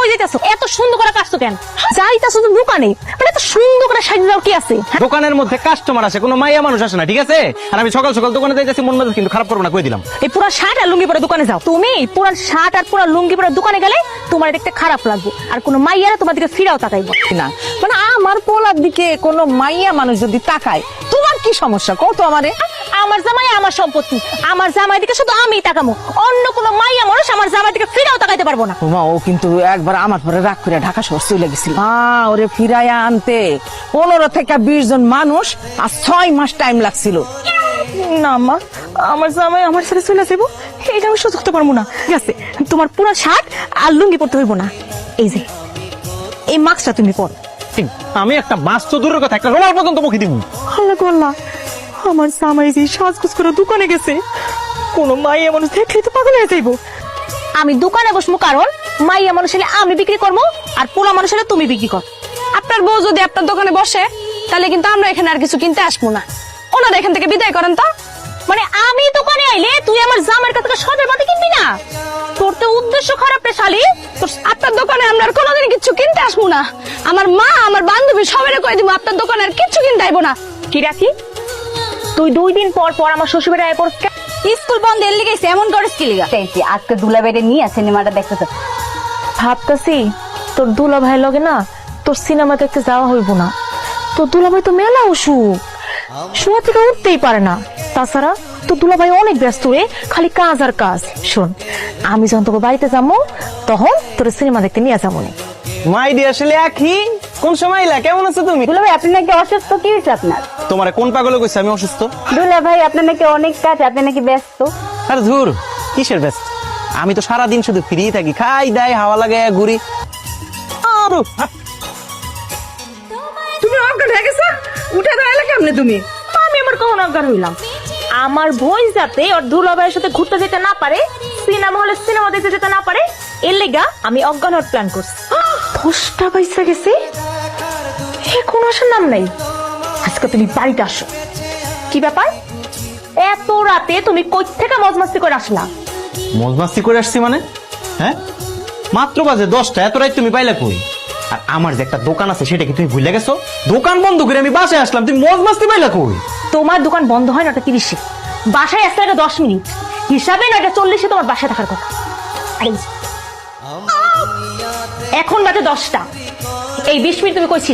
কই যাইতাছো? এত সুন্দর করে কাটছো কেন? যাইতাছো তো দোকানে, মানে এত সুন্দর করে সাজিয়ে দাও কি আছে? দোকানের মধ্যে কাস্টমার আসে, কোনো মাইয়া মানুষ আসে না, ঠিক আছে? আর আমি সকাল সকাল দোকানে যাইতেছি, মন মেজাজ কিন্তু খারাপ করবো না, কই দিলাম। এই পুরা শার্ট আর লুঙ্গি পরে দোকানে যাও। তুমি পুরা শার্ট আর পুরা লুঙ্গি পরে দোকানে গেলে তোমার দেখতে খারাপ লাগবে, আর কোনো মাইয়ারা তোমার দিকে ফিরাও তাকাইবো না মানে আমার পোলার দিকে কোনো মাইয়া মানুষ যদি তাকায় তোমার কি সমস্যা কত আমারে? আমার জামাই আমার সম্পত্তি, আমার জামাই দিকে শুধু আমি তাকামো, অন্য কোনো মাইয়া মানুষ আমার জামাই দিকে ফিরাও তাকাইতে পারবো না। মা ও কিন্তু একবার আমার পরে রাগ করে ঢাকা শহর চলে গেছিল। ওরে ফিরাইয়া আনতে 15 থেকে 20 জন মানুষ আর 6 মাস টাইম লাগছিল। না মা, আমার জামাই আমার সাথে চলে যাবো, এটা আমি সহ্য করতে পারবো না। ঠিক আছে, তোমার পুরো শার্ট আর লুঙ্গি পরতে হইব না। এই যে এই মাস্কটা তুমি পর। আমি একটা মাছ তো দূরের কথা, একটা রোমাল পর্যন্ত মুখে দিব। আল্লাহ গো আল্লাহ, আমার জামাই যে সাজগুজ করে দোকানে গেছে, কোন মাইয়া মানুষ দেখলে তো পাগল হয়ে যাইবো। আমি দোকানে বসবো কারণ মাইয়া মানুষ হলে আমি বিক্রি করবো, আর পোলা মানুষ হলে তুমি বিক্রি কর। আপনার বউ যদি আপনার দোকানে বসে তাহলে কিন্তু আমরা এখানে আর কিছু কিনতে আসবো না। ওনারা এখান থেকে বিদায় করেন তো। মানে আমি দোকানে আইলে তুই আমার জামাইয়ের কাছ থেকে সজের বাতি কিনবি না? তোর তো উদ্দেশ্য খারাপ রে শালি। আপনার দোকানে আমরা আর কোনোদিন কিছু কিনতে আসবো না। আমার মা আমার বান্ধবী সবাই কয়ে দিব আপনার দোকানে আর কিছু কিনতে আইবো না। কি রাখি তুই 2 দিন পর পর আমার শ্বশুরের আয় পর স্কুল বন্ধ এর লিগে এমন করিস কি লিগা? আজকে দুলাভাইরে নিয়ে সিনেমাটা দেখতেছ। ভাবতাছি তোর দুলা ভাই লগে না তোর সিনেমা দেখতে যাওয়া হইব না। তোর দুলা ভাই তো মেলা অসুখ, শোয়া থেকে উঠতেই পারে না। তাছাড়া তোর দুলা ভাই অনেক ব্যস্ত রে, খালি কাজ আর কাজ। শোন, আমি যখন তোকে বাড়িতে যাবো তখন তোর সিনেমা দেখতে নিয়ে যাবো। মাইডি আসলে একই। কোন সময় এলা, কেমন আছো তুমি? দুলাভাই আপনি নাকি অসুস্থ, কি হয়েছে আপনার? তোমার কোন পাগলে কইছে আমি অসুস্থ? দুলাভাই আপনার নাকি অনেক কাজ, আপনি নাকি ব্যস্ত। আরে ধুর, কিসের ব্যস্ত? আমি তো সারাদিন শুধু ফ্রি থাকি, খাই দাই হাওয়া লাগে ঘুরি। আরো তুমি অজ্ঞান হয়ে গেছো, উঠে দাঁড়ালে কেমনে তুমি? আমি আমার কখন অজ্ঞান হইলাম? আমার বোন যাতে ওর দুলা ভাইয়ের সাথে ঘুরতে যেতে না পারে, সিনেমা হলে সিনেমা দেখতে যেতে না পারে, এর লেগা আমি অজ্ঞান হওয়ার প্ল্যান করছি। 10টা পয়সা গেছে, এখন আসার নাম নাই। আজকে তুমি বাড়িতে আসো। কি ব্যাপার, এত রাতে তুমি কই থেকে মজমাস্তি করে আসলা? মজমাস্তি করে আসছি মানে? হ্যাঁ, মাত্র বাজে 10টা, এত রাত তুমি পাইলা কই? আর আমার যে একটা দোকান আছে সেটা কি তুমি ভুলে গেছো? দোকান বন্ধ করে আমি বাসায় আসলাম, তুমি মজমাস্তি পাইলা কই? তোমার দোকান বন্ধ হয় 9:30-এ, বাসায় আসতে লাগে 10 মিনিট, হিসাবে 9:40-এ তোমার বাসায় থাকার কথা। এই যে, এখন বাজে 10টা, এই 20 মিনিট তুমি কই ছিলে?